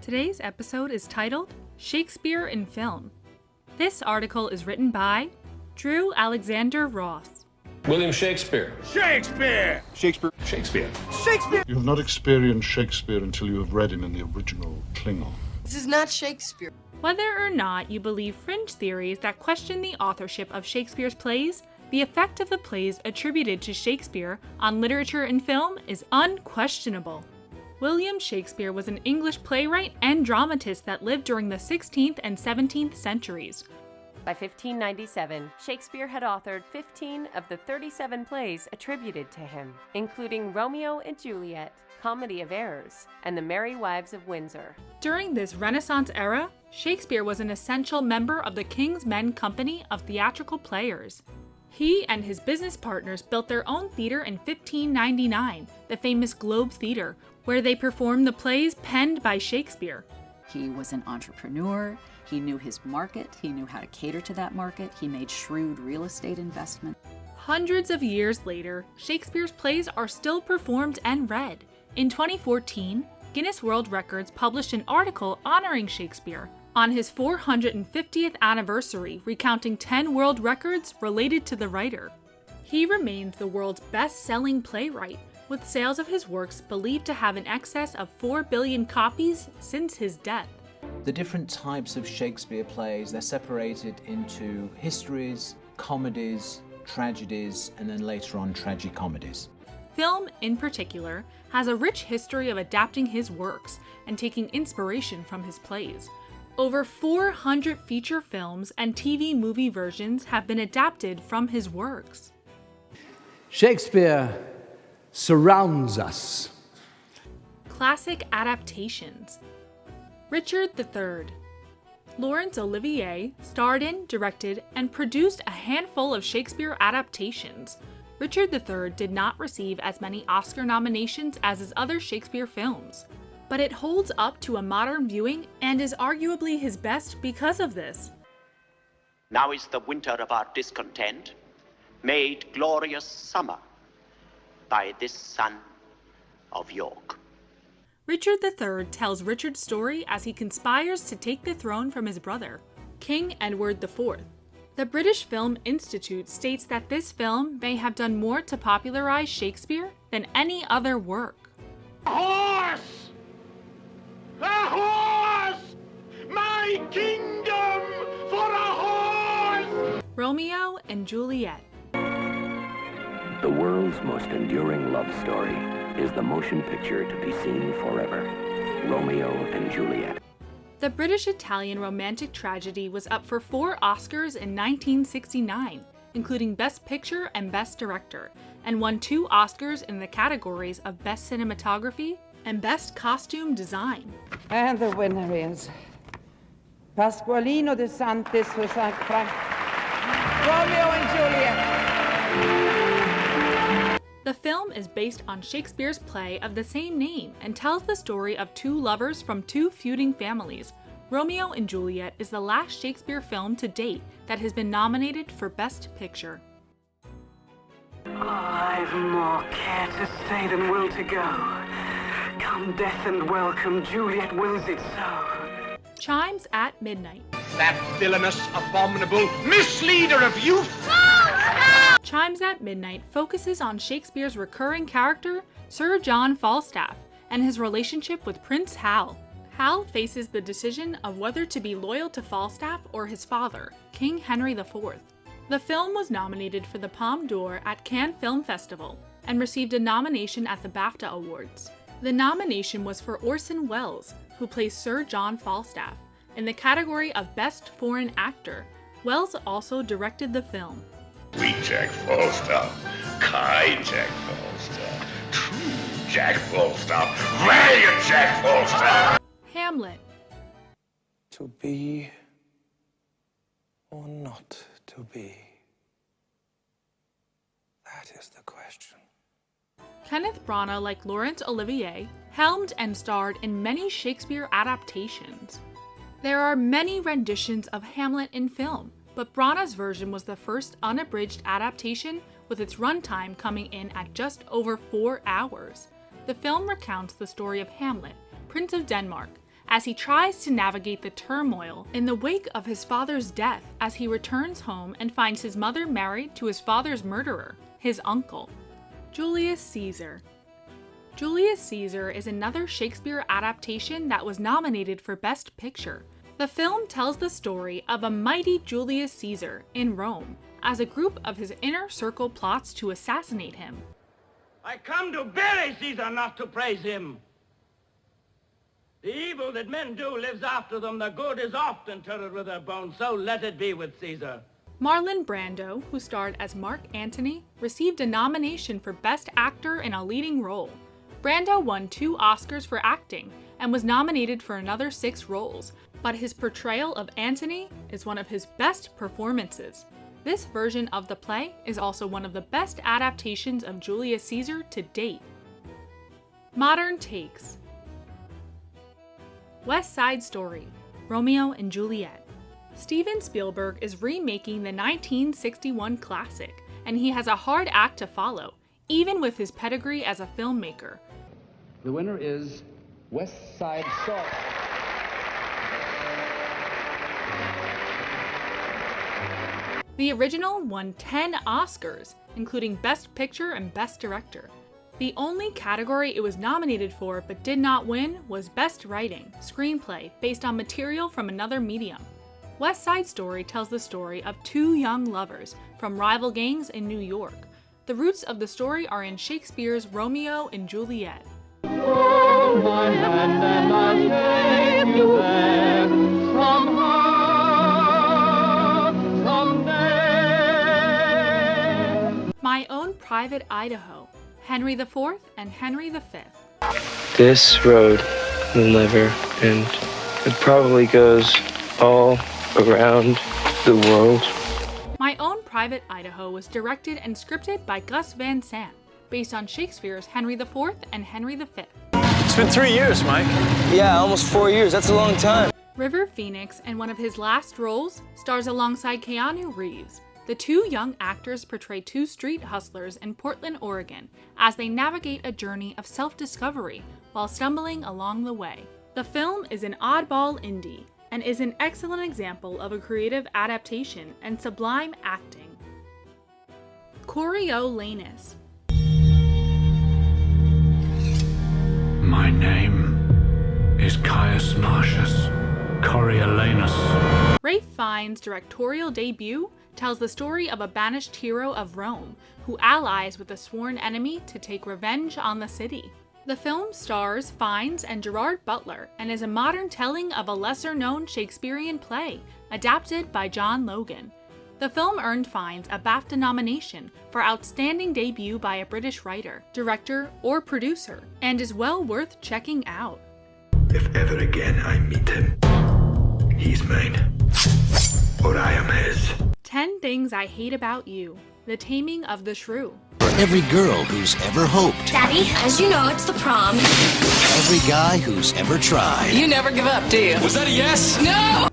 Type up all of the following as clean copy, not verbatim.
Today's episode is titled Shakespeare in Film. This article is written by Drew Alexander Ross. William Shakespeare. Shakespeare! Shakespeare. Shakespeare. Shakespeare! You have not experienced Shakespeare until you have read him in the original Klingon. This is not Shakespeare. Whether or not you believe fringe theories that question the authorship of Shakespeare's plays, the effect of the plays attributed to Shakespeare on literature and film is unquestionable. William Shakespeare was an English playwright and dramatist that lived during the 16th and 17th centuries. By 1597, Shakespeare had authored 15 of the 37 plays attributed to him, including Romeo and Juliet, Comedy of Errors, and The Merry Wives of Windsor. During this Renaissance era, Shakespeare was an essential member of the King's Men Company of theatrical players. He and his business partners built their own theater in 1599, the famous Globe Theater, where they performed the plays penned by Shakespeare. He was an entrepreneur, he knew his market, he knew how to cater to that market, he made shrewd real estate investment. Hundreds of years later, Shakespeare's plays are still performed and read. In 2014, Guinness World Records published an article honoring Shakespeare on his 450th anniversary, recounting 10 world records related to the writer. He remains the world's best-selling playwright, with sales of his works believed to have in excess of 4 billion copies since his death. The different types of Shakespeare plays, they're separated into histories, comedies, tragedies, and then later on tragicomedies. Film, in particular, has a rich history of adapting his works and taking inspiration from his plays. Over 400 feature films and TV movie versions have been adapted from his works. Shakespeare surrounds us. Classic adaptations. Richard III. Laurence Olivier starred in, directed, and produced a handful of Shakespeare adaptations. Richard III did not receive as many Oscar nominations as his other Shakespeare films, but it holds up to a modern viewing and is arguably his best because of this. Now is the winter of our discontent made glorious summer by this son of York. Richard III tells Richard's story as he conspires to take the throne from his brother, King Edward IV. The British Film Institute states that this film may have done more to popularize Shakespeare than any other work. A horse! A horse! My kingdom for a horse! Romeo and Juliet. The world's most enduring love story is the motion picture to be seen forever, Romeo and Juliet. The British-Italian romantic tragedy was up for 4 Oscars in 1969, including Best Picture and Best Director, and won 2 Oscars in the categories of Best Cinematography and Best Costume Design. And the winner is Pasqualino de Santis for St. Frank. Romeo and Juliet. The film is based on Shakespeare's play of the same name and tells the story of 2 lovers from 2 feuding families. Romeo and Juliet is the last Shakespeare film to date that has been nominated for Best Picture. I've more care to stay than will to go. Come death and welcome, Juliet wills it so. Chimes at Midnight. That villainous, abominable misleader of youth! Chimes at Midnight focuses on Shakespeare's recurring character, Sir John Falstaff, and his relationship with Prince Hal. Hal faces the decision of whether to be loyal to Falstaff or his father, King Henry IV. The film was nominated for the Palme d'Or at Cannes Film Festival and received a nomination at the BAFTA Awards. The nomination was for Orson Welles, who plays Sir John Falstaff, in the category of Best Foreign Actor. Welles also directed the film. Sweet Jack Falstaff, kind Jack Falstaff, true Jack Falstaff, valiant Jack Falstaff. Hamlet. To be or not to be? That is the question. Kenneth Branagh, like Laurence Olivier, helmed and starred in many Shakespeare adaptations. There are many renditions of Hamlet in film, but Branagh's version was the first unabridged adaptation, with its runtime coming in at just over 4 hours. The film recounts the story of Hamlet, Prince of Denmark, as he tries to navigate the turmoil in the wake of his father's death as he returns home and finds his mother married to his father's murderer, his uncle. Julius Caesar. Julius Caesar is another Shakespeare adaptation that was nominated for Best Picture. The film tells the story of a mighty Julius Caesar in Rome as a group of his inner circle plots to assassinate him. I come to bury Caesar, not to praise him. The evil that men do lives after them. The good is oft interred with their bones, so let it be with Caesar. Marlon Brando, who starred as Mark Antony, received a nomination for Best Actor in a Leading Role. Brando won 2 Oscars for acting and was nominated for another 6 roles, but his portrayal of Antony is one of his best performances. This version of the play is also one of the best adaptations of Julius Caesar to date. Modern takes. West Side Story, Romeo and Juliet. Steven Spielberg is remaking the 1961 classic, and he has a hard act to follow, even with his pedigree as a filmmaker. The winner is West Side Story. The original won 10 Oscars, including Best Picture and Best Director. The only category it was nominated for but did not win was Best Writing, Screenplay, based on material from another medium. West Side Story tells the story of 2 young lovers from rival gangs in New York. The roots of the story are in Shakespeare's Romeo and Juliet. Hold my hand and I'll take you there somehow, someday. My Own Private Idaho, Henry IV and Henry V. This road will never end. It probably goes all around the world. My Own Private Idaho was directed and scripted by Gus Van Sant, based on Shakespeare's Henry IV and Henry V. It's been 3 years, Mike. Yeah, almost 4 years. That's a long time. River Phoenix, in one of his last roles, stars alongside Keanu Reeves. The 2 young actors portray 2 street hustlers in Portland, Oregon, as they navigate a journey of self-discovery while stumbling along the way. The film is an oddball indie and is an excellent example of a creative adaptation and sublime acting. Coriolanus. My name is Caius Marcius Coriolanus. Ralph Fiennes' directorial debut tells the story of a banished hero of Rome who allies with a sworn enemy to take revenge on the city. The film stars Fiennes and Gerard Butler and is a modern telling of a lesser-known Shakespearean play adapted by John Logan. The film earned Fiennes a BAFTA nomination for Outstanding Debut by a British Writer, Director, or Producer, and is well worth checking out. If ever again I meet him, he's mine, or I am his. 10 Things I Hate About You, The Taming of the Shrew. For every girl who's ever hoped. Daddy, as you know, it's the prom. Every guy who's ever tried. You never give up, do you? Was that a yes? No!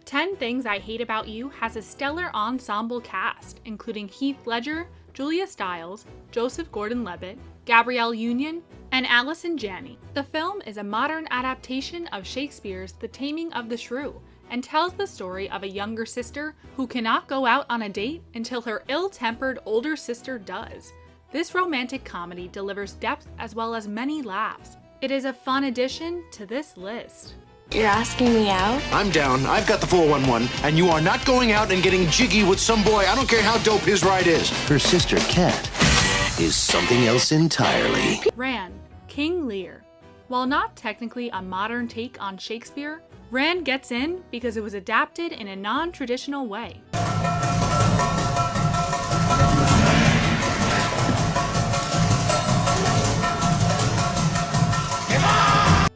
10 Things I Hate About You has a stellar ensemble cast, including Heath Ledger, Julia Stiles, Joseph Gordon-Levitt, Gabrielle Union, and Allison Janney. The film is a modern adaptation of Shakespeare's The Taming of the Shrew, and tells the story of a younger sister who cannot go out on a date until her ill-tempered older sister does. This romantic comedy delivers depth as well as many laughs. It is a fun addition to this list. You're asking me out? I'm down. I've got the 411, and you are not going out and getting jiggy with some boy. I don't care how dope his ride is. Her sister, Kat, is something else entirely. Ran, King Lear. While not technically a modern take on Shakespeare, Ran gets in because it was adapted in a non-traditional way.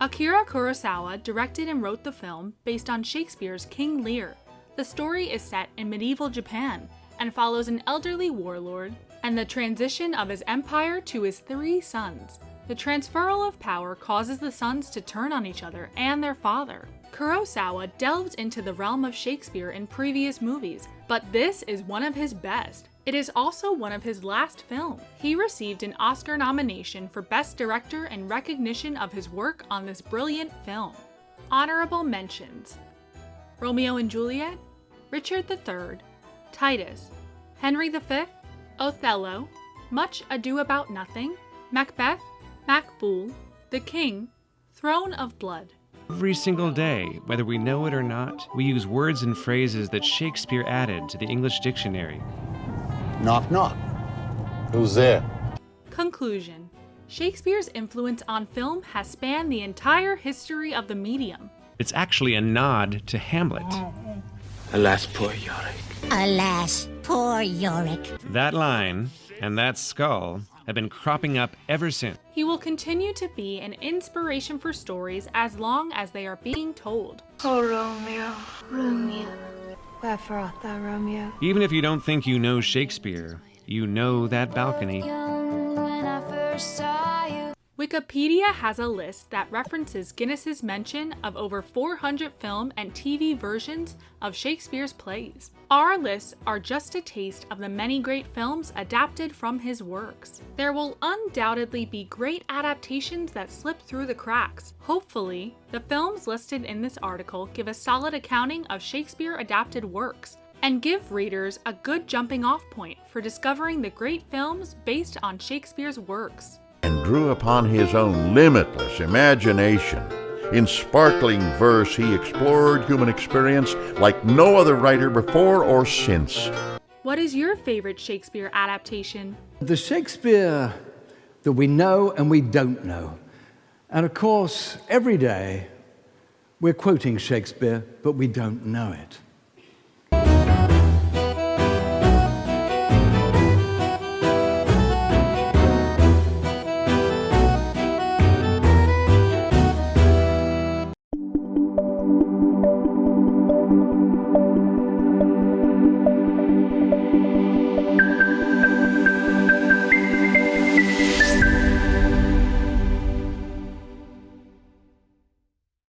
Akira Kurosawa directed and wrote the film based on Shakespeare's King Lear. The story is set in medieval Japan and follows an elderly warlord and the transition of his empire to his 3 sons. The transferal of power causes the sons to turn on each other and their father. Kurosawa delved into the realm of Shakespeare in previous movies, but this is one of his best. It is also one of his last films. He received an Oscar nomination for Best Director in recognition of his work on this brilliant film. Honorable mentions: Romeo and Juliet, Richard III, Titus, Henry V, Othello, Much Ado About Nothing, Macbeth, Macbeth, The King, Throne of Blood. Every single day, whether we know it or not, we use words and phrases that Shakespeare added to the English dictionary. Knock, knock. Who's there? Conclusion: Shakespeare's influence on film has spanned the entire history of the medium. It's actually a nod to Hamlet. Alas, poor Yorick. Alas, poor Yorick. That line and that skull have been cropping up ever since. He will continue to be an inspiration for stories as long as they are being told. Oh, Romeo, Romeo. Wherefore art thou, Romeo? Even if you don't think you know Shakespeare, you know that balcony. Wikipedia has a list that references Guinness's mention of over 400 film and TV versions of Shakespeare's plays. Our lists are just a taste of the many great films adapted from his works. There will undoubtedly be great adaptations that slip through the cracks. Hopefully, the films listed in this article give a solid accounting of Shakespeare adapted works and give readers a good jumping off point for discovering the great films based on Shakespeare's works. And drew upon his own limitless imagination. In sparkling verse, he explored human experience like no other writer before or since. What is your favorite Shakespeare adaptation? The Shakespeare that we know and we don't know. And of course, every day, we're quoting Shakespeare, but we don't know it.